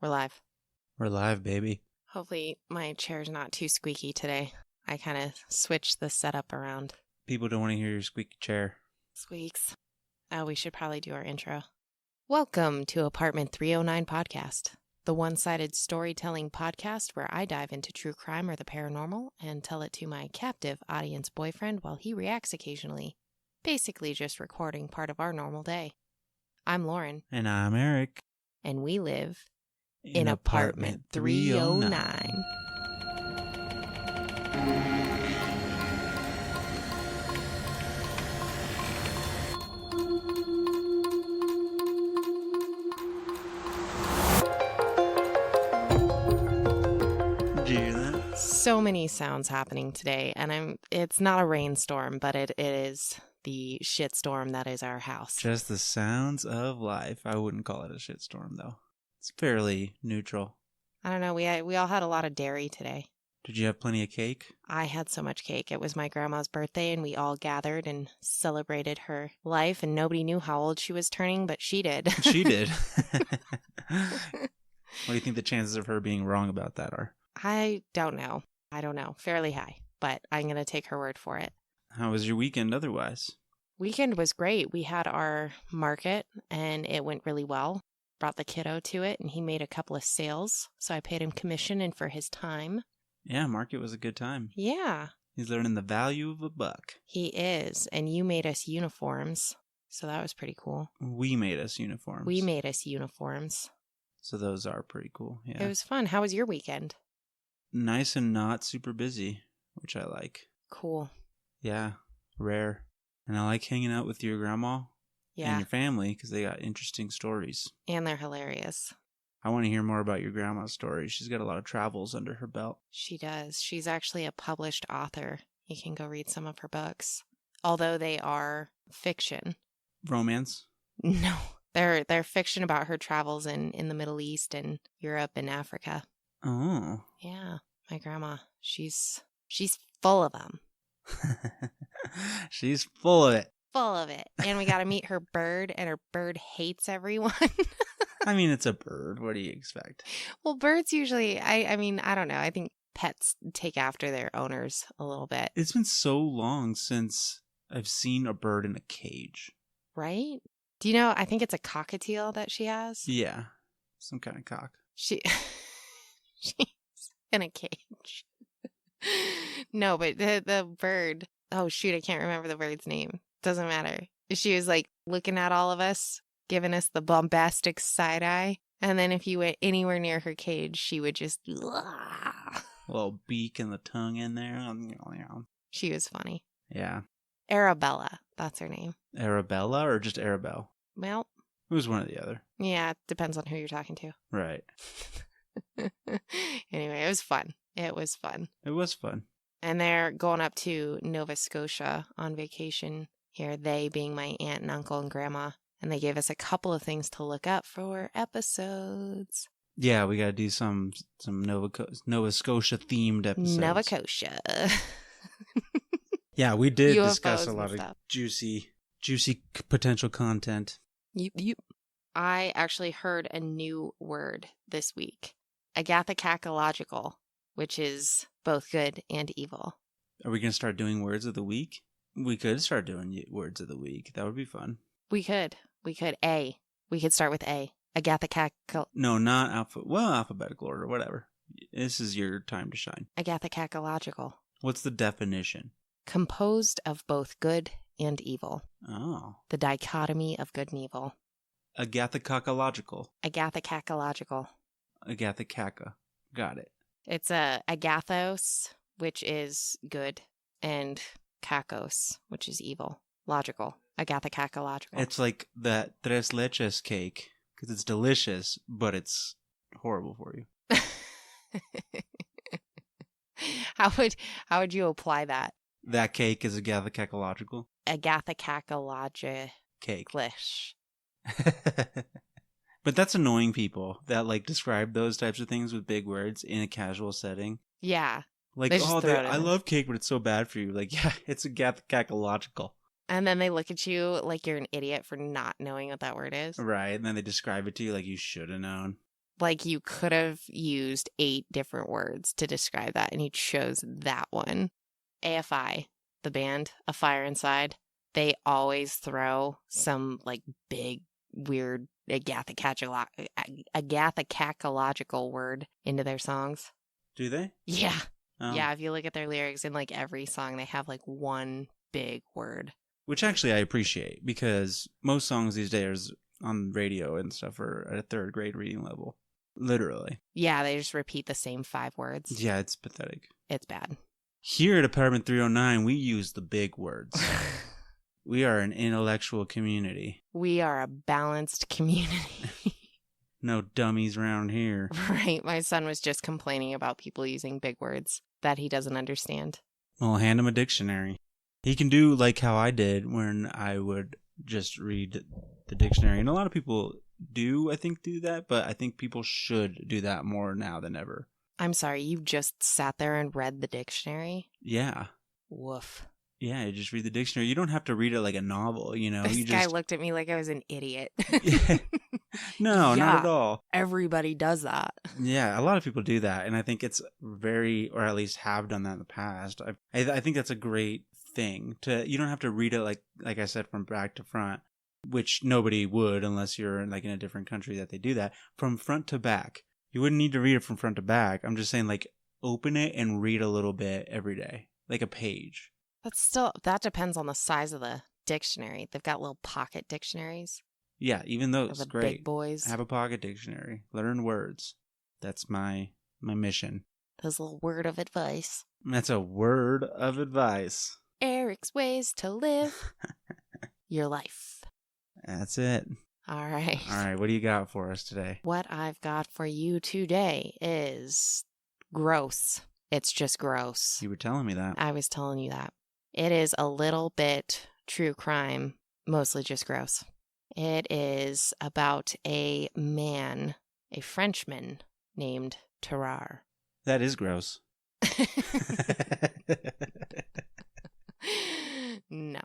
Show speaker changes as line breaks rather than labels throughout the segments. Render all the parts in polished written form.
We're live.
We're live, baby.
Hopefully my chair's not too squeaky today. I kind of switched the setup around.
People don't want to hear your squeaky chair.
Squeaks. Oh, we should probably do our intro. Welcome to Apartment 309 Podcast, the one-sided storytelling podcast where I dive into true crime or the paranormal and tell it to my captive audience boyfriend while he reacts occasionally. Basically just recording part of our normal day. I'm Lauren.
And I'm Eric.
And we live in Apartment 309.
Did you hear that?
So many sounds happening today, and it's not a rainstorm, but it is the shitstorm that is our house.
Just the sounds of life. I wouldn't call it a shitstorm, though. It's fairly neutral.
I don't know, we all had a lot of dairy today.
Did you have plenty of cake?
I had so much cake. It was my grandma's birthday, and we all gathered and celebrated her life, and nobody knew how old she was turning, but she did.
She did. What do you think the chances of her being wrong about that are?
I don't know. Fairly high, but I'm going to take her word for it.
How was your weekend otherwise?
Weekend was great. We had our market, and it went really well. Brought the kiddo to it, and he made a couple of sales, so I paid him commission and for his time.
Yeah, market was a good time.
Yeah.
He's learning the value of a buck.
He is, and you made us uniforms, so that was pretty cool.
We made us uniforms.
We made us uniforms.
So those are pretty cool, yeah.
It was fun. How was your weekend?
Nice and not super busy, which I like.
Cool.
Yeah, rare. And I like hanging out with your grandma
Yeah.
and your family because they got interesting stories.
And they're hilarious.
I want to hear more about your grandma's stories. She's got a lot of travels under her belt.
She does. She's actually a published author. You can go read some of her books. Although they are fiction.
Romance?
No. They're fiction about her travels in the Middle East and Europe and Africa.
Oh.
Yeah. My grandma, she's full of them.
She's full of it.
Full of it. And we got to meet her bird, and her bird hates everyone.
I mean, it's a bird. What do you expect?
Well, birds usually, I mean, I don't know. I think pets take after their owners a little bit.
It's been so long since I've seen a bird in a cage.
Right? Do you know, I think it's a cockatiel that she has.
Yeah. Some kind of cock.
She's in a cage. No, but the bird, oh shoot, I can't remember the bird's name. Doesn't matter. She was like looking at all of us, giving us the bombastic side eye. And then if you went anywhere near her cage, she would just...
Little beak and the tongue in there.
She was funny.
Yeah.
Arabella, that's her name.
Arabella or just Arabelle?
Well,
It was one or the other.
yeah, it depends on who you're talking to.
Right.
Anyway, it was fun. It was fun.
It was fun.
And they're going up to Nova Scotia on vacation here, they being my aunt and uncle and grandma. And they gave us a couple of things to look up for episodes.
Yeah, we got to do some Nova Scotia themed episodes.
Nova Scotia.
Yeah, we did
UFOs
discuss a
and
lot of
stuff.
juicy potential content.
Yep. I actually heard a new word this week. Agathocacological, which is both good and evil.
Are we going to start doing words of the week? We could start doing words of the week. That would be fun.
We could. A. We could start with A.
No, not alphabetical order, whatever. This is your time to shine.
Agathocacological.
What's the definition?
Composed of both good and evil.
Oh.
The dichotomy of good and evil.
Agathocacological.
Agathocacological.
Agathocaca. Got it.
It's a agathos, which is good, and kakos, which is evil. Logical. Agathocacological.
It's like that tres leches cake, because it's delicious, but it's horrible for you.
How would you apply that?
That cake is agathocacological?
Agathocacologic.
Cake.
Glish.
But that's annoying people that like describe those types of things with big words in a casual setting.
Yeah.
Like,
They just throw it
I
in.
love cake, but it's so bad for you. Like, yeah, it's agathocacological.
And then they look at you like you're an idiot for not knowing what that word is.
Right. And then they describe it to you like you should have known.
Like you could have used 8 different words to describe that, and you chose that one. AFI, the band, A Fire Inside, they always throw some like big, weird Agatha-cacological word into their songs.
Do they?
Yeah.
Oh.
Yeah, if you look at their lyrics, in like every song, they have like one big word.
Which actually I appreciate, because most songs these days on radio and stuff are at a 3rd grade reading level. Literally.
Yeah, they just repeat the same 5 words.
Yeah, it's pathetic.
It's bad.
Here at Apartment 309, we use the big words. We are an intellectual community.
We are a balanced community.
No dummies around here.
Right. My son was just complaining about people using big words that he doesn't understand.
Well, hand him a dictionary. He can do like how I did when I would just read the dictionary. And a lot of people do that, but I think people should do that more now than ever.
I'm sorry, you just sat there and read the dictionary?
Yeah.
Woof.
Yeah, you just read the dictionary. You don't have to read it like a novel, you know.
This guy looked at me like I was an idiot.
No,
Yeah,
not at all.
Everybody does that.
Yeah, a lot of people do that, and I think it's or at least have done that in the past. I think that's a great thing. You don't have to read it like I said, from back to front, which nobody would unless you're like in a different country that they do that. From front to back. You wouldn't need to read it from front to back. I'm just saying, like, open it and read a little bit every day, like a page.
That depends on the size of the dictionary. They've got little pocket dictionaries.
Yeah, even those,
the
great.
Big boys.
Have a pocket dictionary. Learn words. That's my mission.
Those little word of advice.
That's a word of advice.
Eric's ways to live your life.
That's it.
All right.
All right, what do you got for us today?
What I've got for you today is gross. It's just gross.
You were telling me that.
I was telling you that. It is a little bit true crime, mostly just gross. It is about a man, a Frenchman named Tarrare.
That is gross.
No.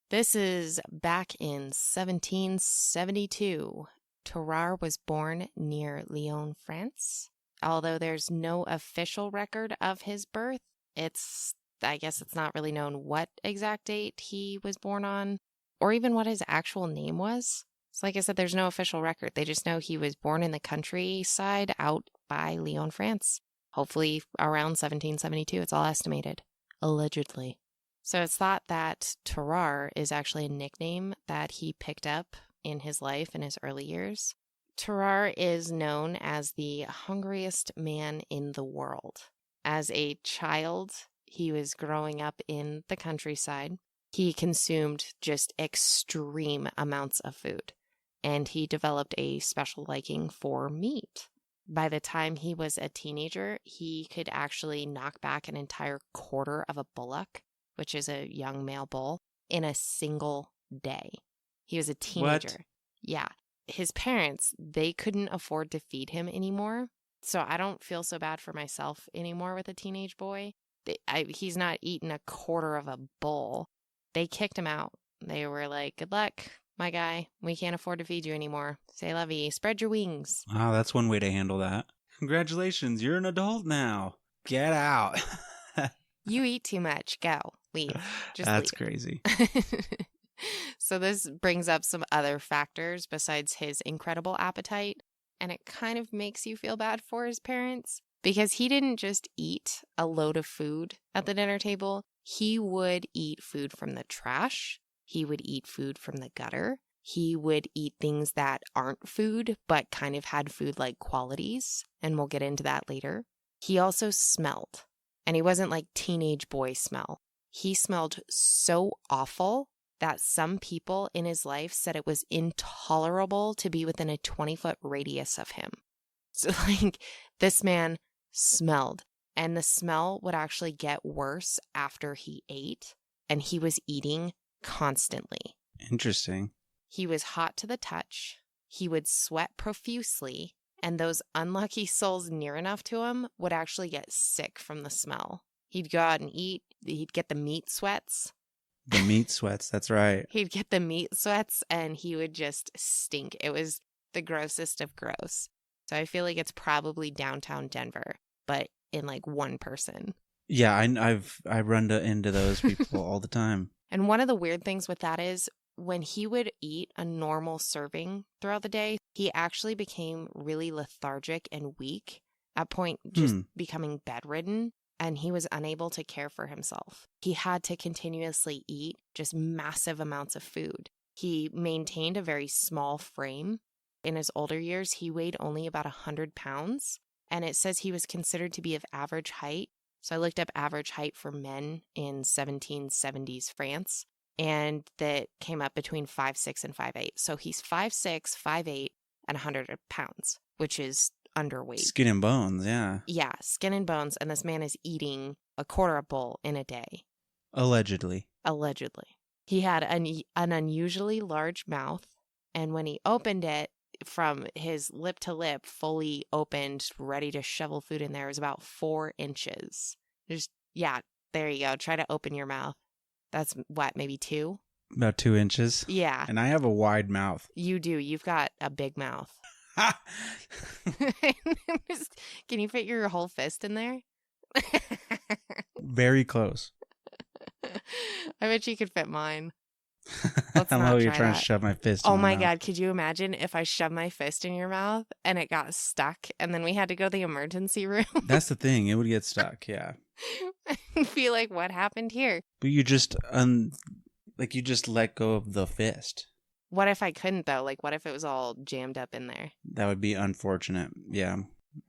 This is back in 1772. Tarrare was born near Lyon, France. Although there's no official record of his birth, I guess it's not really known what exact date he was born on, or even what his actual name was. So like I said, there's no official record. They just know he was born in the countryside out by Lyon, France. Hopefully around 1772. It's all estimated. Allegedly. So it's thought that Tarrare is actually a nickname that he picked up in his life in his early years. Tarrare is known as the hungriest man in the world. As a child, he was growing up in the countryside. He consumed just extreme amounts of food, and he developed a special liking for meat. By the time he was a teenager, he could actually knock back an entire quarter of a bullock, which is a young male bull, in a single day. He was a teenager.
What?
Yeah. His parents, they couldn't afford to feed him anymore. So I don't feel so bad for myself anymore with a teenage boy. He's not eating a quarter of a bull. They kicked him out. They were like, good luck, my guy. We can't afford to feed you anymore. C'est la vie. Spread your wings.
Wow, that's one way to handle that. Congratulations, you're an adult now. Get out.
You eat too much. Go. Leave. Just
That's
leave.
crazy.
So this brings up some other factors besides his incredible appetite, and it kind of makes you feel bad for his parents because he didn't just eat a load of food at the dinner table. He would eat food from the trash. He would eat food from the gutter. He would eat things that aren't food but kind of had food-like qualities, and we'll get into that later. He also smelled, and he wasn't like teenage boy smell. He smelled so awful that some people in his life said it was intolerable to be within a 20-foot radius of him. So, like, this man smelled, and the smell would actually get worse after he ate, and he was eating constantly.
Interesting.
He was hot to the touch. He would sweat profusely, and those unlucky souls near enough to him would actually get sick from the smell. He'd go out and eat. He'd get the meat sweats.
The meat sweats, that's right.
He'd get the meat sweats, and he would just stink. It was the grossest of gross. So I feel like it's probably downtown Denver, but in like one person.
Yeah, I run into those people all the time.
And one of the weird things with that is when he would eat a normal serving throughout the day, he actually became really lethargic and weak, at point just becoming bedridden, and he was unable to care for himself. He had to continuously eat just massive amounts of food. He maintained a very small frame. In his older years, he weighed only about 100 pounds, and it says he was considered to be of average height. So I looked up average height for men in 1770s France, and that came up between 5'6" and 5'8". So he's 5'6", 5'8", and 100 pounds, which is underweight.
Skin and bones, yeah.
Yeah, skin and bones, and this man is eating a quarter bowl in a day.
Allegedly.
Allegedly. He had an unusually large mouth, and when he opened it, from his lip to lip, fully opened, ready to shovel food in there, is about 4 inches. Yeah, there you go. Try to open your mouth. That's what, maybe 2?
About 2 inches.
Yeah.
And I have a wide mouth.
You do. You've got a big mouth. Can you fit your whole fist in there?
Very close.
I bet you could fit mine.
I love you're trying to shove my fist in
Oh my
mouth.
God, could you imagine if I shoved my fist in your mouth and it got stuck and then we had to go to the emergency room?
That's the thing. It would get stuck, yeah.
I'd be like, what happened here?
But you just you just let go of the fist.
What if I couldn't though? Like what if it was all jammed up in there?
That would be unfortunate. Yeah.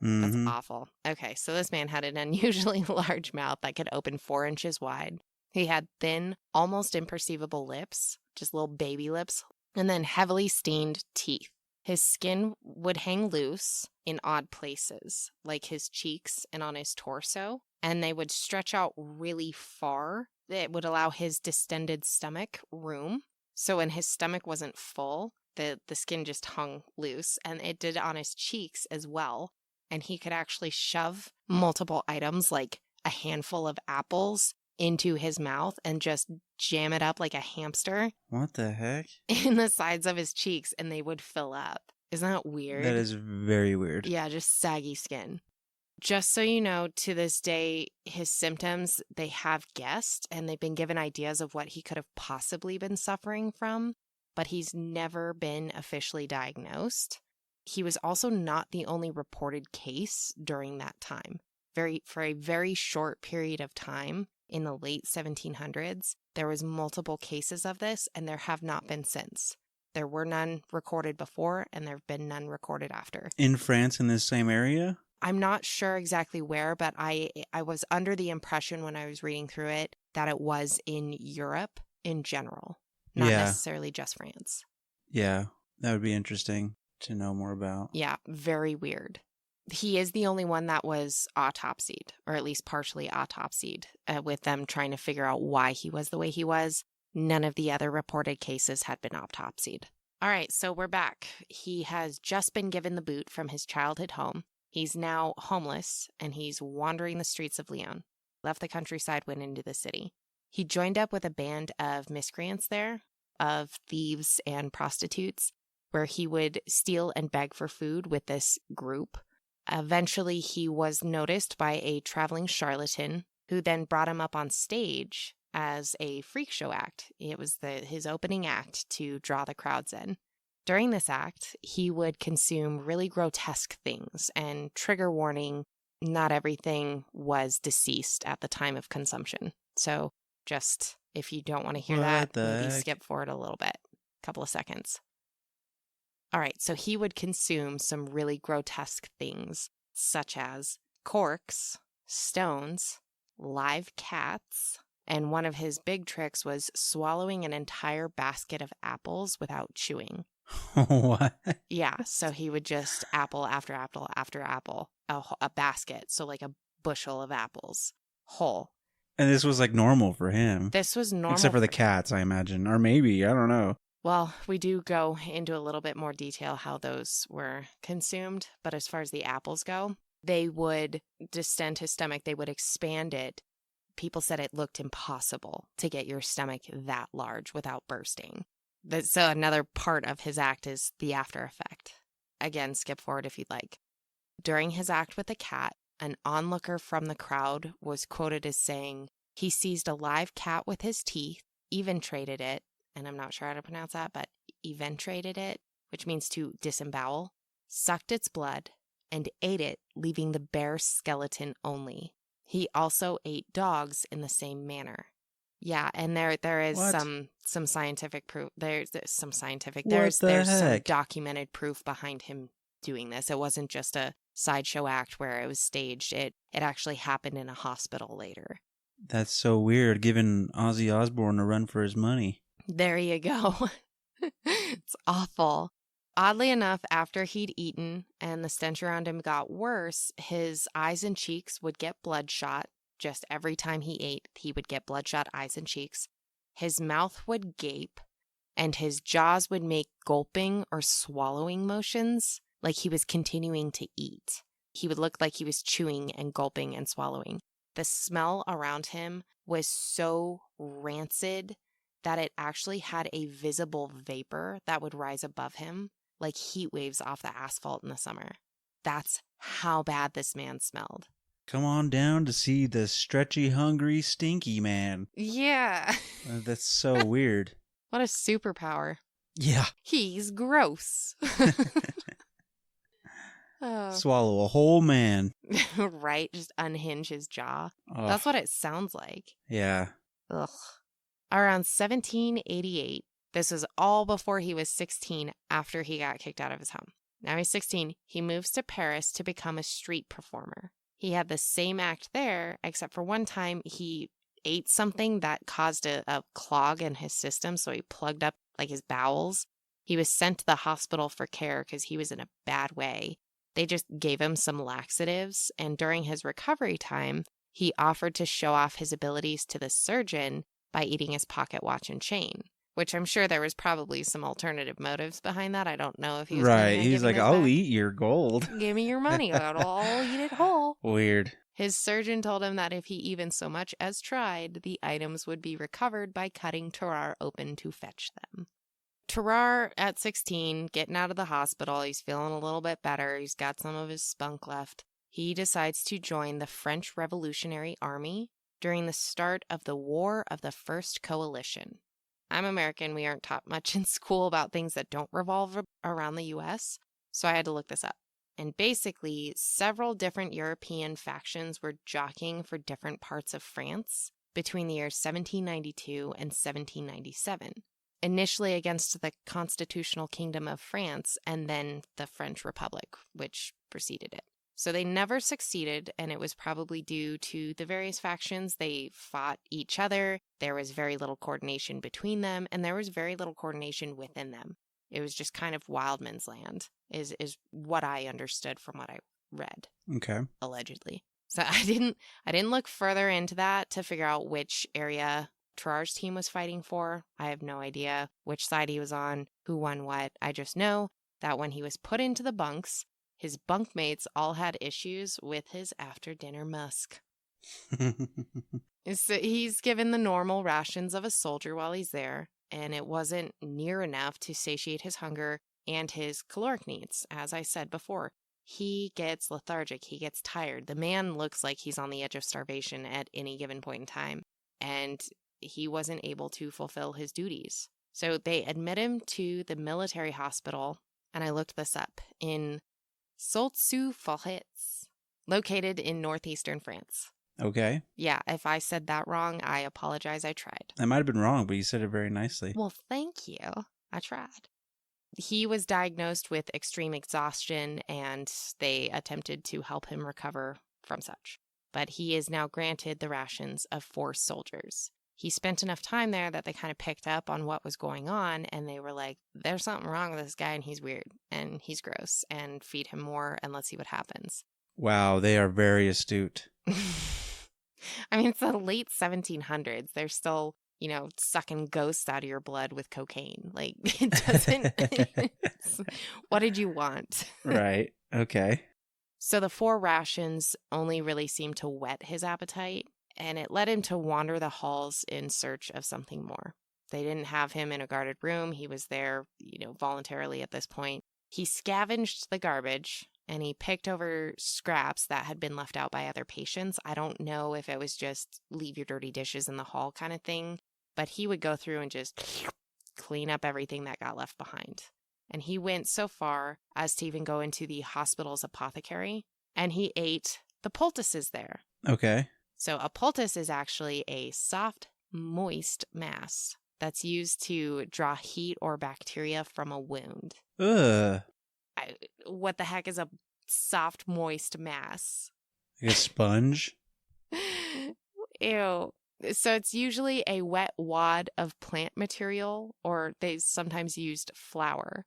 That's awful. Okay, so this man had an unusually large mouth that could open 4 inches wide. He had thin, almost imperceivable lips, just little baby lips, and then heavily stained teeth. His skin would hang loose in odd places, like his cheeks and on his torso, and they would stretch out really far. It would allow his distended stomach room. So when his stomach wasn't full, the skin just hung loose, and it did on his cheeks as well. And he could actually shove multiple items, like a handful of apples, into his mouth and just jam it up like a hamster.
What the heck?
In the sides of his cheeks, and they would fill up. Isn't that weird?
That is very weird.
Yeah, just saggy skin. Just so you know, to this day, his symptoms, they have guessed, and they've been given ideas of what he could have possibly been suffering from, but he's never been officially diagnosed. He was also not the only reported case during that time. For a very short period of time, in the late 1700s, there was multiple cases of this, and there have not been since. There were none recorded before, and there have been none recorded after.
In France, in this same area?
I'm not sure exactly where, but I was under the impression when I was reading through it that it was in Europe in general, not necessarily just France.
Yeah, that would be interesting to know more about.
Yeah, very weird. He is the only one that was autopsied, or at least partially autopsied, with them trying to figure out why he was the way he was. None of the other reported cases had been autopsied. All right, so we're back. He has just been given the boot from his childhood home. He's now homeless, and he's wandering the streets of Lyon. Left the countryside, went into the city. He joined up with a band of miscreants there, of thieves and prostitutes, where he would steal and beg for food with this group. Eventually, he was noticed by a traveling charlatan who then brought him up on stage as a freak show act. It was his opening act to draw the crowds in. During this act, he would consume really grotesque things, and trigger warning, not everything was deceased at the time of consumption. So just if you don't want to hear that, maybe skip forward a little bit, a couple of seconds. All right, so he would consume some really grotesque things, such as corks, stones, live cats, and one of his big tricks was swallowing an entire basket of apples without chewing.
What?
Yeah, so he would just apple after apple after apple, a basket, so like a bushel of apples, whole.
And this was like normal for him.
This was normal.
Except for the cats, I imagine. Or maybe, I don't know.
Well, we do go into a little bit more detail how those were consumed, but as far as the apples go, they would distend his stomach, they would expand it. People said it looked impossible to get your stomach that large without bursting. So another part of his act is the after effect. Again, skip forward if you'd like. During his act with the cat, an onlooker from the crowd was quoted as saying, he seized a live cat with his teeth, eventrated it, and I'm not sure how to pronounce that, but eventrated it, which means to disembowel, sucked its blood, and ate it, leaving the bare skeleton only. He also ate dogs in the same manner. Yeah, and there is
What?
some scientific proof. There's some scientific.
What the
There's some
heck?
documented proof behind him doing this. It wasn't just a sideshow act where it was staged. It actually happened in a hospital later.
That's so weird, giving Ozzy Osbourne a run for his money.
There you go. It's awful. Oddly enough, after he'd eaten and the stench around him got worse, his eyes and cheeks would get bloodshot. Just every time he ate, he would get bloodshot eyes and cheeks. His mouth would gape, and his jaws would make gulping or swallowing motions, like he was continuing to eat. He would look like he was chewing and gulping and swallowing. The smell around him was so rancid that it actually had a visible vapor that would rise above him, like heat waves off the asphalt in the summer. That's how bad this man smelled.
Come on down to see the stretchy, hungry, stinky man.
Yeah.
That's so weird.
What a superpower.
Yeah.
He's gross. Oh.
Swallow a whole man.
Right? Just unhinge his jaw.
Oh,
That's what it sounds like.
yeah.
Ugh. Around 1788, this was all before he was 16 after he got kicked out of his home. Now he's 16. He moves to Paris to become a street performer. He had the same act there, except for one time he ate something that caused a clog in his system, so he plugged up like his bowels. He was sent to the hospital for care because he was in a bad way. They just gave him some laxatives, and during his recovery time, he offered to show off his abilities to the surgeon by eating his pocket watch and chain, which I'm sure there was probably some alternative motives behind that. I don't know if he was
Right.
planning on
He's
giving
like,
this
I'll
back.
eat your gold.
Give me your money. I'll eat it whole.
Weird.
His surgeon told him that if he even so much as tried, the items would be recovered by cutting Tarrare open to fetch them. Tarrare, at 16, getting out of the hospital, he's feeling a little bit better. He's got some of his spunk left. He decides to join the French Revolutionary Army during the start of the War of the First Coalition. I'm American. We aren't taught much in school about things that don't revolve around the U.S., so I had to look this up. And basically, several different European factions were jockeying for different parts of France between the years 1792 and 1797. Initially against the Constitutional Kingdom of France and then the French Republic, which preceded it. So they never succeeded, and it was probably due to the various factions. They fought each other. There was very little coordination between them, and there was very little coordination within them. It was just kind of wildman's land, is what I understood from what I read.
Okay.
Allegedly. So I didn't look further into that to figure out which area Tarrare's team was fighting for. I have no idea which side he was on, who won what. I just know that when he was put into the bunks, his bunkmates all had issues with his after-dinner musk. So he's given the normal rations of a soldier while he's there, and it wasn't near enough to satiate his hunger and his caloric needs. As I said before, he gets lethargic, he gets tired. The man looks like he's on the edge of starvation at any given point in time, and he wasn't able to fulfill his duties. So they admit him to the military hospital, and I looked this up, in Sault-Sous-Forêts, located in northeastern France.
Okay.
Yeah, if I said that wrong, I apologize. I tried.
I might have been wrong, but you said it very nicely.
Well, thank you. I tried. He was diagnosed with extreme exhaustion, and they attempted to help him recover from such. But he is now granted the rations of 4 soldiers. He spent enough time there that they kind of picked up on what was going on, and they were like, there's something wrong with this guy, and he's weird, and he's gross, and feed him more, and let's see what happens.
Wow, they are very astute.
I mean, it's the late 1700s. They're still, sucking ghosts out of your blood with cocaine. Like, it doesn't... What did you want?
Right. Okay.
So the 4 rations only really seemed to whet his appetite, and it led him to wander the halls in search of something more. They didn't have him in a guarded room. He was there, voluntarily at this point. He scavenged the garbage and he picked over scraps that had been left out by other patients. I don't know if it was just leave your dirty dishes in the hall kind of thing, but he would go through and just clean up everything that got left behind. And he went so far as to even go into the hospital's apothecary, and he ate the poultices there.
Okay.
So a poultice is actually a soft, moist mass that's used to draw heat or bacteria from a wound.
Ugh.
What the heck is a soft, moist mass?
Like a sponge?
Ew. So it's usually a wet wad of plant material, or they sometimes used flour.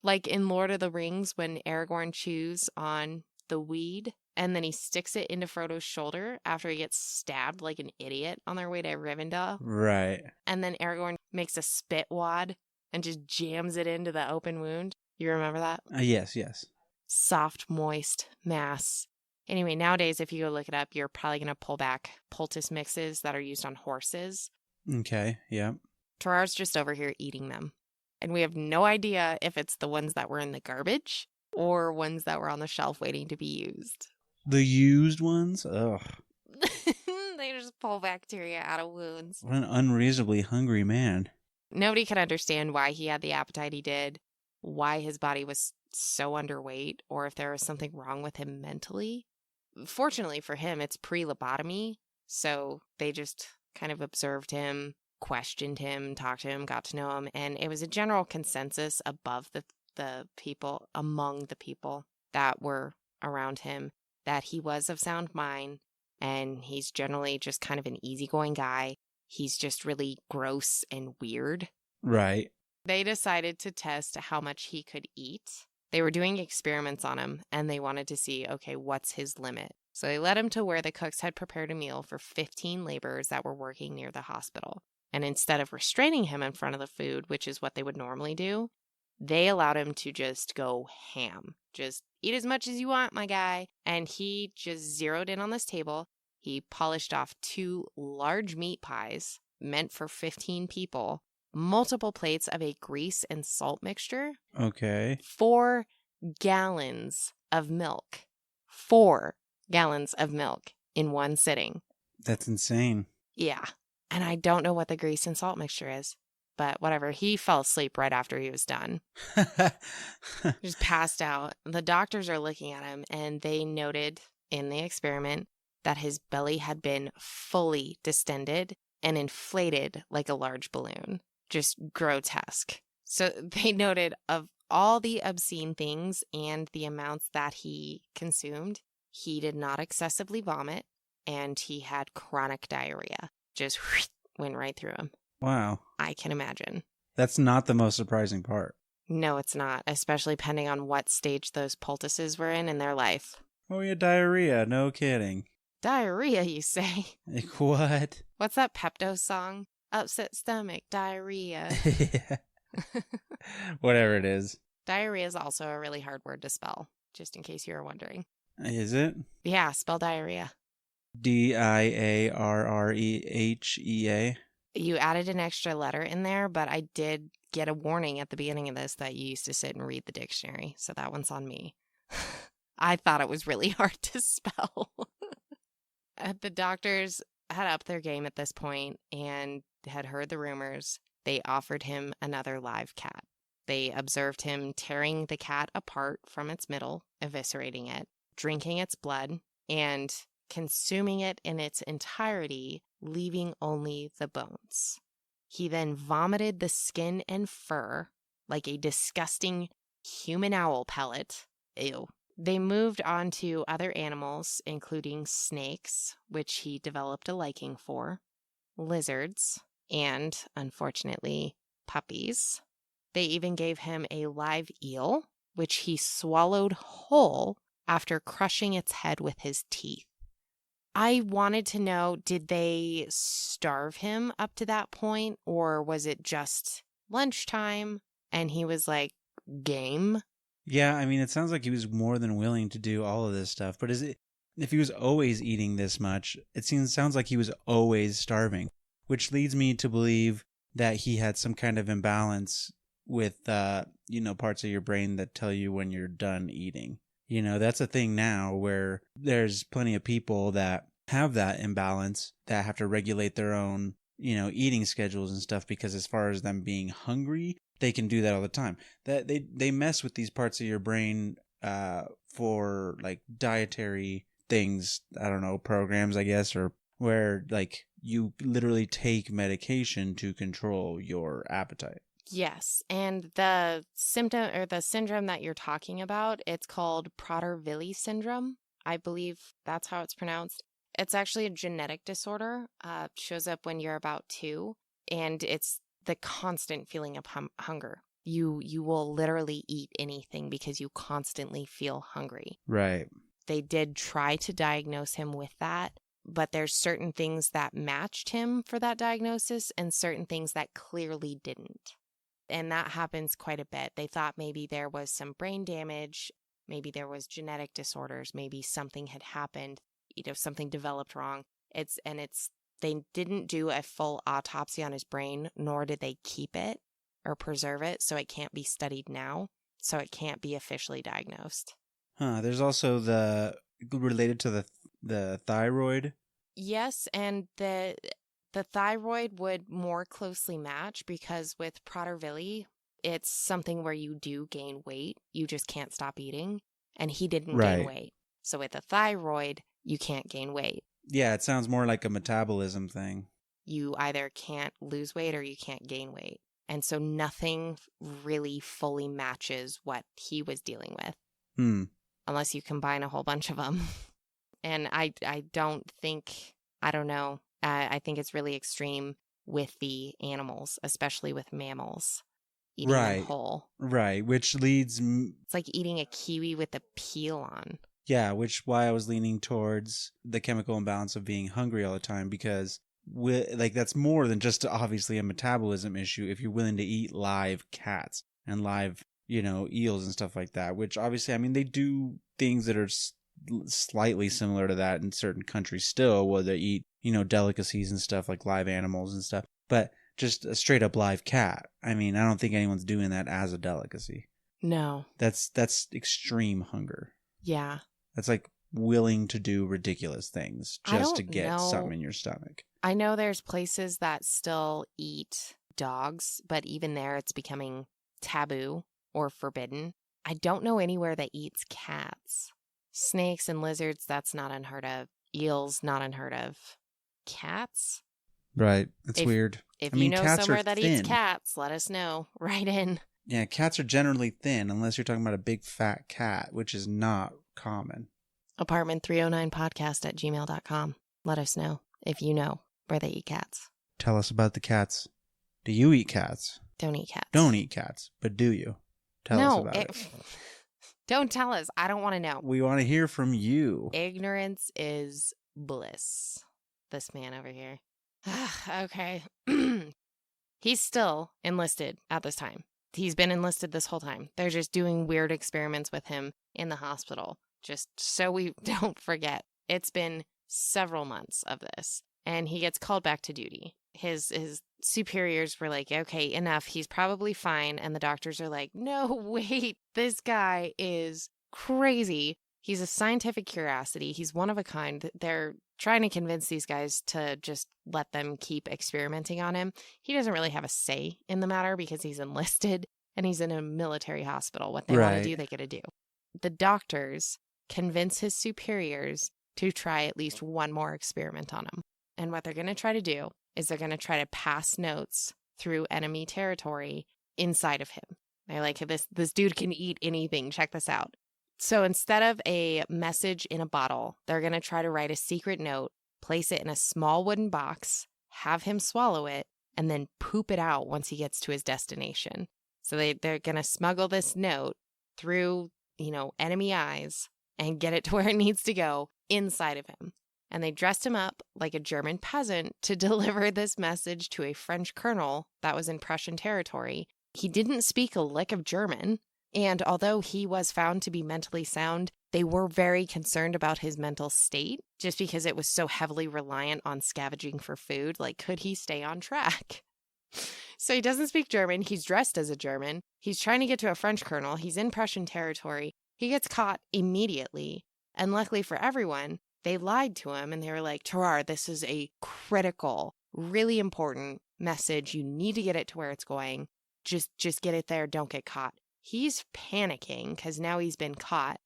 Like in Lord of the Rings, when Aragorn chews on the weed and then he sticks it into Frodo's shoulder after he gets stabbed like an idiot on their way to Rivendell.
Right.
And then Aragorn makes a spit wad and just jams it into the open wound. You remember that?
Yes.
Soft, moist mass. Anyway, nowadays, if you go look it up, you're probably going to pull back poultice mixes that are used on horses.
Okay, yeah.
Tarrare's just over here eating them. And we have no idea if it's the ones that were in the garbage or ones that were on the shelf waiting to be used.
The used ones? Ugh.
They just pull bacteria out of wounds.
What an unreasonably hungry man.
Nobody could understand why he had the appetite he did, why his body was so underweight, or if there was something wrong with him mentally. Fortunately for him, it's pre-lobotomy, so they just kind of observed him, questioned him, talked to him, got to know him, and it was a general consensus above the people, among the people that were around him, that he was of sound mind, and he's generally just kind of an easygoing guy. He's just really gross and weird.
Right.
They decided to test how much he could eat. They were doing experiments on him, and they wanted to see, okay, what's his limit? So they led him to where the cooks had prepared a meal for 15 laborers that were working near the hospital. And instead of restraining him in front of the food, which is what they would normally do, they allowed him to just go ham. Just eat as much as you want, my guy. And he just zeroed in on this table. He polished off 2 large meat pies meant for 15 people, multiple plates of a grease and salt mixture.
Okay.
4 gallons of milk. 4 gallons of milk in one sitting.
That's insane.
Yeah. And I don't know what the grease and salt mixture is, but whatever. He fell asleep right after he was done. Just passed out. The doctors are looking at him, and they noted in the experiment that his belly had been fully distended and inflated like a large balloon. Just grotesque. So they noted of all the obscene things and the amounts that he consumed, he did not excessively vomit, and he had chronic diarrhea. Just went right through him.
Wow.
I can imagine.
That's not the most surprising part.
No, it's not, especially depending on what stage those poultices were in their life.
Oh, yeah, diarrhea. No kidding.
Diarrhea, you say?
Like, what?
What's that Pepto song? Upset stomach, diarrhea.
Yeah. Whatever it is.
Diarrhea is also a really hard word to spell, just in case you were wondering.
Is it?
Yeah, spell diarrhea.
Diarrhea.
You added an extra letter in there, but I did get a warning at the beginning of this that you used to sit and read the dictionary, so that one's on me. I thought it was really hard to spell. The doctors had upped their game at this point and had heard the rumors. They offered him another live cat. They observed him tearing the cat apart from its middle, eviscerating it, drinking its blood, and consuming it in its entirety, leaving only the bones. He then vomited the skin and fur like a disgusting human owl pellet. Ew. They moved on to other animals, including snakes, which he developed a liking for, lizards, and, unfortunately, puppies. They even gave him a live eel, which he swallowed whole after crushing its head with his teeth. I wanted to know, did they starve him up to that point, or was it just lunchtime and he was like, game?
Yeah, I mean, it sounds like he was more than willing to do all of this stuff. But is it, if he was always eating this much, sounds like he was always starving, which leads me to believe that he had some kind of imbalance with, parts of your brain that tell you when you're done eating. That's a thing now where there's plenty of people that have that imbalance that have to regulate their own, eating schedules and stuff, because as far as them being hungry, they can do that all the time. That they mess with these parts of your brain for like dietary things, I don't know, programs, I guess, or where like you literally take medication to control your appetite.
Yes, and the symptom or the syndrome that you're talking about, it's called Prader-Willi syndrome. I believe that's how it's pronounced. It's actually a genetic disorder. Shows up when you're about 2, and it's the constant feeling of hunger. You will literally eat anything because you constantly feel hungry.
Right.
They did try to diagnose him with that, but there's certain things that matched him for that diagnosis and certain things that clearly didn't. And that happens quite a bit. They thought maybe there was some brain damage, maybe there was genetic disorders, maybe something had happened, something developed wrong. They didn't do a full autopsy on his brain, nor did they keep it or preserve it, so it can't be studied now, so it can't be officially diagnosed.
There's also related to the thyroid.
Yes, and the thyroid would more closely match, because with Prader-Willi, it's something where you do gain weight. You just can't stop eating. And he didn't gain weight. So with the thyroid, you can't gain weight.
Yeah, it sounds more like a metabolism thing.
You either can't lose weight or you can't gain weight. And so nothing really fully matches what he was dealing with. Unless you combine a whole bunch of them. And I don't know. I think it's really extreme with the animals, especially with mammals, eating them whole.
Right, which leads...
It's like eating a kiwi with the peel on.
Yeah, why I was leaning towards the chemical imbalance of being hungry all the time, because that's more than just obviously a metabolism issue if you're willing to eat live cats and live, eels and stuff like that, which obviously, I mean, they do things that are slightly similar to that in certain countries still, where they eat, delicacies and stuff like live animals and stuff. But just a straight up live cat, I mean, I don't think anyone's doing that as a delicacy.
No.
That's extreme hunger.
Yeah.
That's like willing to do ridiculous things just to get something in your stomach.
I know there's places that still eat dogs, but even there it's becoming taboo or forbidden. I don't know anywhere that eats cats. Snakes and lizards, that's not unheard of. Eels, not unheard of. Cats?
Right. That's weird.
If you know somewhere that eats cats, let us know. Write in.
Yeah, cats are generally thin unless you're talking about a big fat cat, which is not common.
Apartment309podcast@gmail.com. Let us know if you know where they eat cats.
Tell us about the cats. Do you eat cats?
Don't eat cats.
Don't eat cats, but do you? Tell us about it.
Don't tell us. I don't want to know.
We want to hear from you.
Ignorance is bliss. This man over here. Okay. He's still enlisted at this time. He's been enlisted this whole time. They're just doing weird experiments with him in the hospital, just so we don't forget. It's been several months of this, and he gets called back to duty. His superiors were like, okay, enough. He's probably fine. And the doctors are like, no, wait, this guy is crazy. He's a scientific curiosity. He's one of a kind. They're trying to convince these guys to just let them keep experimenting on him. He doesn't really have a say in the matter because he's enlisted and he's in a military hospital. What they want to do, they get to do. The doctors convince his superiors to try at least one more experiment on him. And what they're going to try to do is they're going to try to pass notes through enemy territory inside of him. They're like, this dude can eat anything. Check this out. So instead of a message in a bottle, they're going to try to write a secret note, place it in a small wooden box, have him swallow it, and then poop it out once he gets to his destination. So they're going to smuggle this note through, enemy eyes and get it to where it needs to go inside of him. And they dressed him up like a German peasant to deliver this message to a French colonel that was in Prussian territory. He didn't speak a lick of German. And although he was found to be mentally sound, they were very concerned about his mental state just because it was so heavily reliant on scavenging for food. Like, could he stay on track? So he doesn't speak German. He's dressed as a German. He's trying to get to a French colonel. He's in Prussian territory. He gets caught immediately. And luckily for everyone, they lied to him and they were like, Tarrare, this is a critical, really important message. You need to get it to where it's going. Just get it there. Don't get caught. He's panicking because now he's been caught.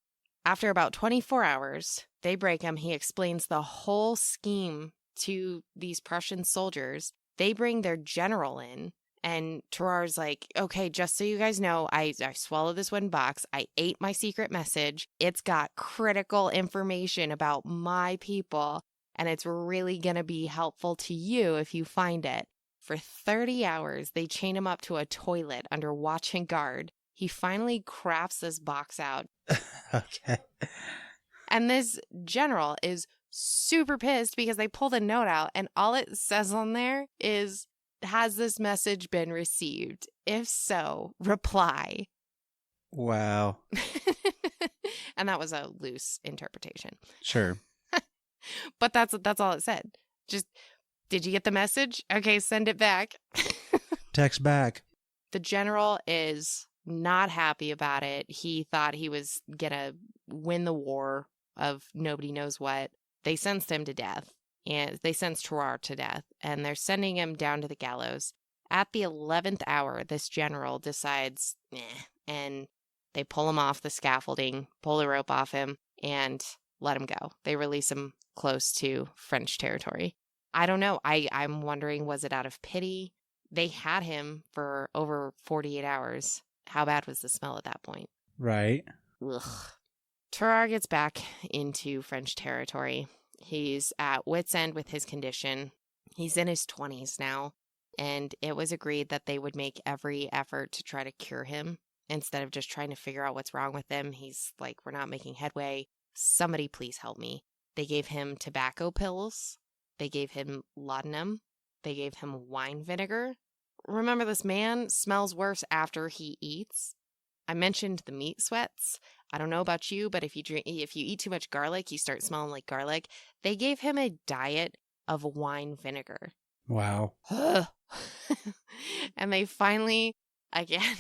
After about 24 hours, they break him. He explains the whole scheme to these Prussian soldiers. They bring their general in, and Tarrare's like, okay, just so you guys know, I swallowed this one box. I ate my secret message. It's got critical information about my people, and it's really going to be helpful to you if you find it. For 30 hours, they chain him up to a toilet under watch and guard. He finally crafts this box out.
Okay.
And this general is super pissed because they pulled a note out and all it says on there is, has this message been received? If so, reply.
Wow.
And that was a loose interpretation.
Sure.
But that's all it said. Just, did you get the message? Okay, send it back.
Text back.
The general is not happy about it. He thought he was gonna win the war of nobody knows what. They sentenced him to death, and they sentenced Tarrare to death, and they're sending him down to the gallows. At the 11th hour, this general decides, and they pull him off the scaffolding, pull the rope off him, and let him go. They release him close to French territory. I don't know. I'm wondering, was it out of pity? They had him for over 48 hours. How bad was the smell at that point?
Right.
Ugh. Tarrare gets back into French territory. He's at wit's end with his condition. He's in his 20s now, and it was agreed that they would make every effort to try to cure him instead of just trying to figure out what's wrong with him. He's like, we're not making headway. Somebody please help me. They gave him tobacco pills. They gave him laudanum. They gave him wine vinegar. Remember, this man smells worse after he eats. I mentioned the meat sweats. I don't know about you, but if you eat too much garlic, you start smelling like garlic. They gave him a diet of wine vinegar.
Wow.
And they finally, again,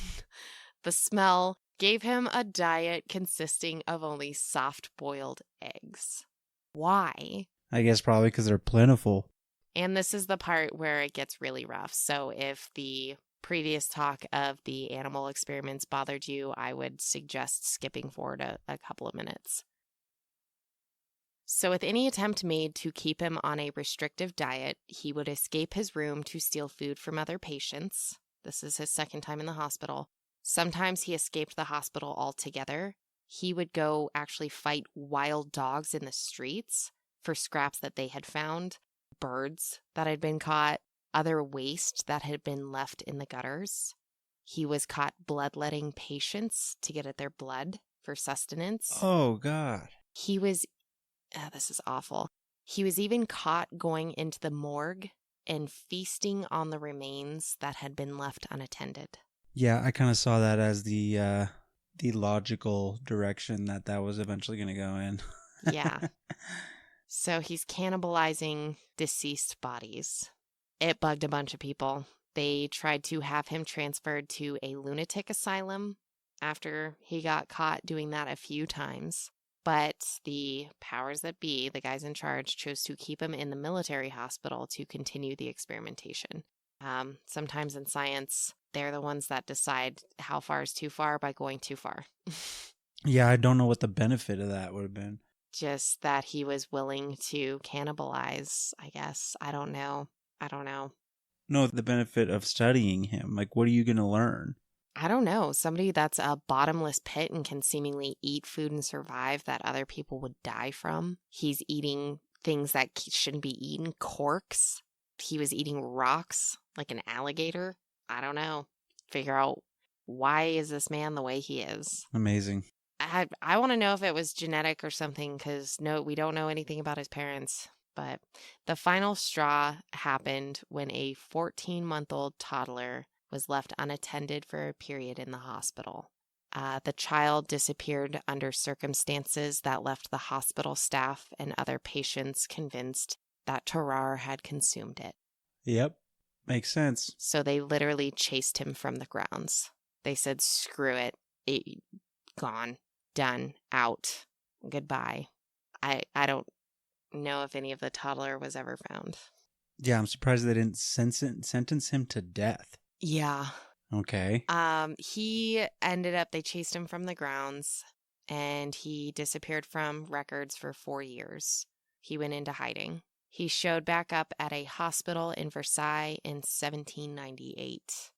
the smell gave him a diet consisting of only soft-boiled eggs. Why?
I guess probably because they're plentiful.
And this is the part where it gets really rough. So if the previous talk of the animal experiments bothered you, I would suggest skipping forward a couple of minutes. So with any attempt made to keep him on a restrictive diet, he would escape his room to steal food from other patients. This is his second time in the hospital. Sometimes he escaped the hospital altogether. He would go actually fight wild dogs in the streets for scraps that they had found, birds that had been caught, other waste that had been left in the gutters. He was caught bloodletting patients to get at their blood for sustenance.
Oh, God.
He was, this is awful. He was even caught going into the morgue and feasting on the remains that had been left unattended.
Yeah, I kind of saw that as the logical direction that was eventually going to go in.
Yeah. So he's cannibalizing deceased bodies. It bugged a bunch of people. They tried to have him transferred to a lunatic asylum after he got caught doing that a few times. But the powers that be, the guys in charge, chose to keep him in the military hospital to continue the experimentation. Sometimes in science, they're the ones that decide how far is too far by going too far.
Yeah, I don't know what the benefit of that would have been.
Just that he was willing to cannibalize, I guess. I don't know.
No, the benefit of studying him. Like, what are you going to learn?
I don't know. Somebody that's a bottomless pit and can seemingly eat food and survive that other people would die from. He's eating things that shouldn't be eaten, corks. He was eating rocks like an alligator. I don't know. Figure out, why is this man the way he is?
Amazing.
I want to know if it was genetic or something, because no, we don't know anything about his parents. But the final straw happened when a 14-month-old toddler was left unattended for a period in the hospital. The child disappeared under circumstances that left the hospital staff and other patients convinced that Tarrare had consumed it.
Yep. Makes sense.
So they literally chased him from the grounds. They said, screw it. Gone. Done. Out. Goodbye. I don't know if any of the toddler was ever found.
Yeah, I'm surprised they didn't sentence him to death.
Yeah.
Okay.
They chased him from the grounds, and he disappeared from records for 4 years. He went into hiding. He showed back up at a hospital in Versailles in 1798.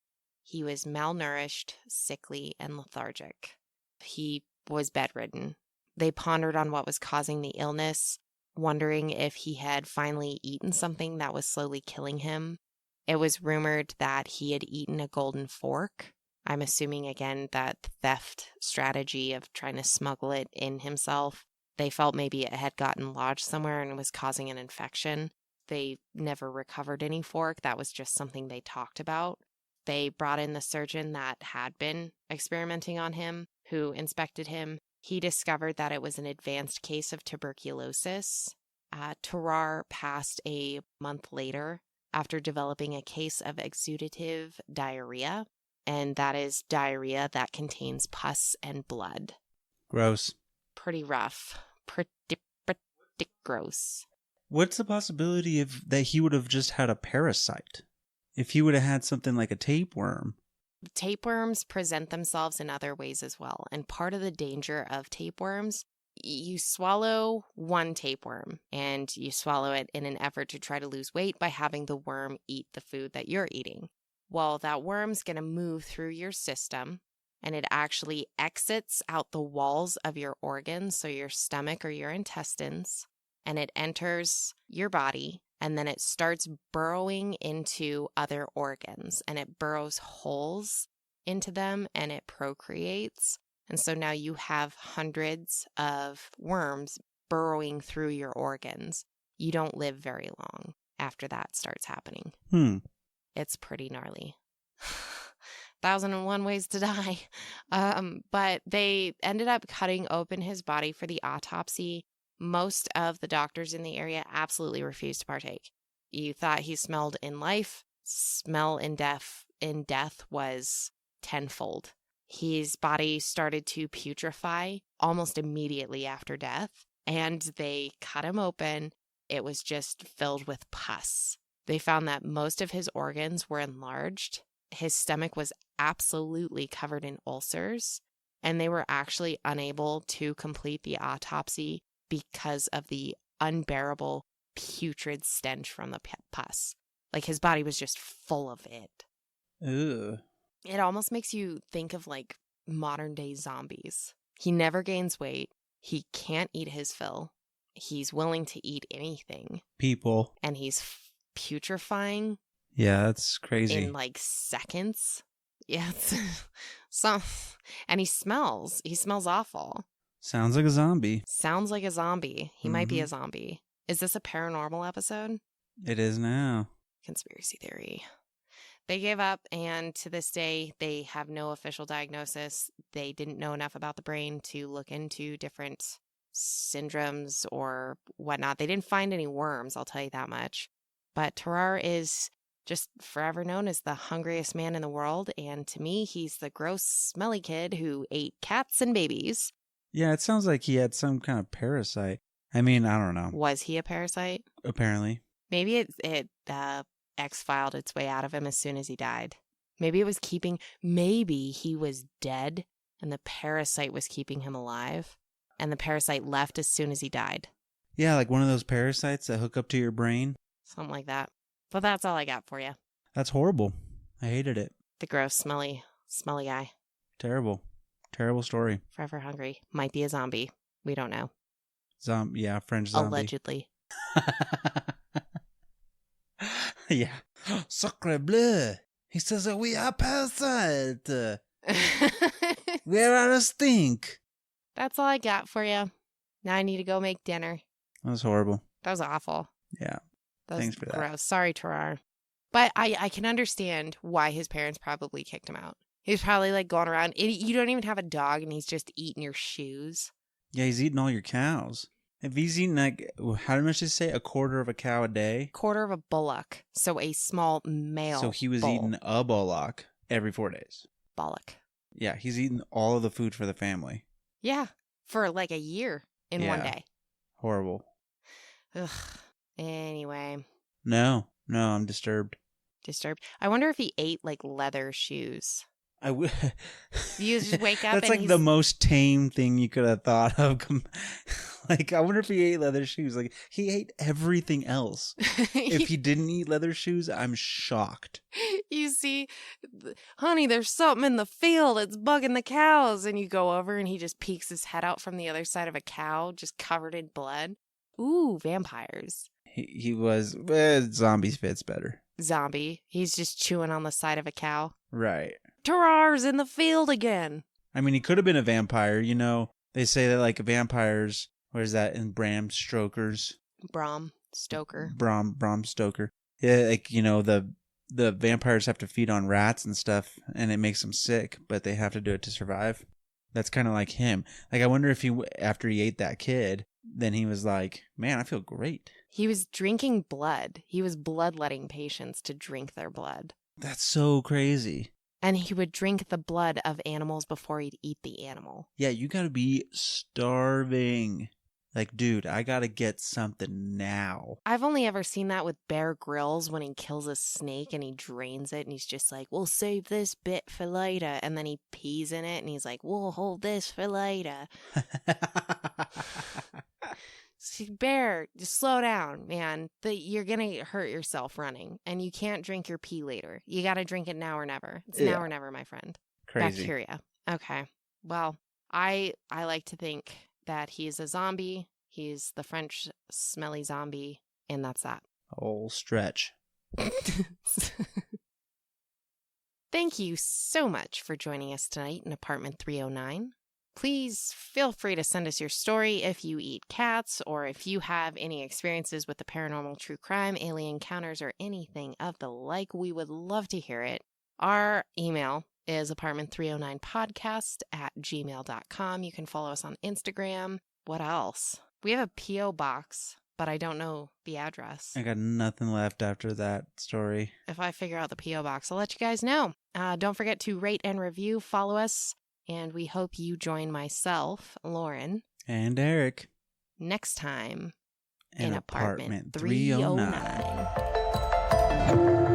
He was malnourished, sickly, and lethargic. He was bedridden. They pondered on what was causing the illness, wondering if he had finally eaten something that was slowly killing him. It was rumored that he had eaten a golden fork. I'm assuming, again, that theft strategy of trying to smuggle it in himself. They felt maybe it had gotten lodged somewhere and was causing an infection. They never recovered any fork. That was just something they talked about. They brought in the surgeon that had been experimenting on him, who inspected him. He discovered that it was an advanced case of tuberculosis. Tarrare passed a month later after developing a case of exudative diarrhea, and that is diarrhea that contains pus and blood.
Gross.
Pretty rough. Pretty gross.
What's the possibility that he would have just had a parasite? If he would have had something like a tapeworm.
Tapeworms present themselves in other ways as well. And part of the danger of tapeworms, you swallow one tapeworm and you swallow it in an effort to try to lose weight by having the worm eat the food that you're eating. Well, that worm's going to move through your system and it actually exits out the walls of your organs, so your stomach or your intestines, and it enters your body. And then it starts burrowing into other organs and it burrows holes into them and it procreates. And so now you have hundreds of worms burrowing through your organs. You don't live very long after that starts happening. It's pretty gnarly. 1,001 ways to die. But they ended up cutting open his body for the autopsy. Most of the doctors in the area absolutely refused to partake. You thought he smelled in life. Smell in death was tenfold. His body started to putrefy almost immediately after death, and they cut him open. It was just filled with pus. They found that most of his organs were enlarged. His stomach was absolutely covered in ulcers, and they were actually unable to complete the autopsy because of the unbearable putrid stench from the pus. Like, his body was just full of it.
Ugh.
It almost makes you think of like modern day zombies. He never gains weight. He can't eat his fill. He's willing to eat anything.
People.
And he's putrefying.
Yeah, that's crazy.
In like seconds. Yeah. And he smells. He smells awful.
Sounds like a zombie.
Sounds like a zombie. He might be a zombie. Is this a paranormal episode?
It is now.
Conspiracy theory. They gave up, and to this day, they have no official diagnosis. They didn't know enough about the brain to look into different syndromes or whatnot. They didn't find any worms, I'll tell you that much. But Tarrare is just forever known as the hungriest man in the world, and to me, he's the gross, smelly kid who ate cats and babies.
Yeah, it sounds like he had some kind of parasite. I mean, I don't know.
Was he a parasite?
Apparently.
Maybe it X-filed its way out of him as soon as he died. Maybe he was dead and the parasite was keeping him alive, and the parasite left as soon as he died.
Yeah, like one of those parasites that hook up to your brain.
Something like that. But that's all I got for you.
That's horrible. I hated it.
The gross, smelly guy.
Terrible. Terrible story.
Forever hungry. Might be a zombie. We don't know.
Yeah, French zombie.
Allegedly.
Yeah. Sacre bleu. He says that we are parasite. Where are the stink?
That's all I got for you. Now I need to go make dinner.
That was horrible.
That was awful.
Yeah.
That
Thanks for that.
Gross. Sorry, Tarrare. But I can understand why his parents probably kicked him out. He was probably like going around. You don't even have a dog and he's just eating your shoes.
Yeah, he's eating all your cows. If he's eating like, how much did you say? A quarter of a cow a day?
Quarter of a bullock. So a small male.
So he was
bull.
eating a bullock every 4 days.
Bullock.
Yeah, he's eating all of the food for the family.
Yeah. for like a year in one day.
Horrible.
Ugh. Anyway.
No, I'm disturbed.
Disturbed. I wonder if he ate like leather shoes.
You
just wake up
That's
and
like the most tame thing you could have thought of. Like, I wonder if he ate leather shoes. Like, he ate everything else. If he didn't eat leather shoes, I'm shocked.
You see, honey, there's something in the field. It's bugging the cows. And you go over and he just peeks his head out from the other side of a cow, just covered in blood. Ooh, vampires.
He was, zombies fits better.
Zombie. He's just chewing on the side of a cow.
Right.
Tarrare's in the field again.
I mean, he could have been a vampire. You know, they say that like vampires, what is that in Bram Stoker's?
Bram Stoker.
Bram Stoker. Yeah, like, you know, the vampires have to feed on rats and stuff, and it makes them sick, but they have to do it to survive. That's kind of like him. Like, I wonder if after he ate that kid, then he was like, man, I feel great.
He was drinking blood. He was bloodletting patients to drink their blood.
That's so crazy.
And he would drink the blood of animals before he'd eat the animal.
Yeah, you gotta be starving. Like, dude, I gotta get something now.
I've only ever seen that with Bear Grylls when he kills a snake and he drains it and he's just like, we'll save this bit for later. And then he pees in it and he's like, we'll hold this for later. See, Bear, just slow down, man. You're going to hurt yourself running and you can't drink your pee later. You got to drink it now or never. It's now or never, my friend.
Crazy.
Bacteria. Okay. Well, I like to think that he's a zombie. He's the French smelly zombie. And that's that.
Old stretch.
Thank you so much for joining us tonight in Apartment 309. Please feel free to send us your story if you eat cats or if you have any experiences with the paranormal, true crime, alien encounters, or anything of the like. We would love to hear it. Our email is apartment309podcast@gmail.com. You can follow us on Instagram. What else? We have a P.O. box, but I don't know the address.
I got nothing left after that story.
If I figure out the P.O. box, I'll let you guys know. Don't forget to rate and review, follow us. And we hope you join myself, Lauren,
and Eric
next time
in
Apartment
309.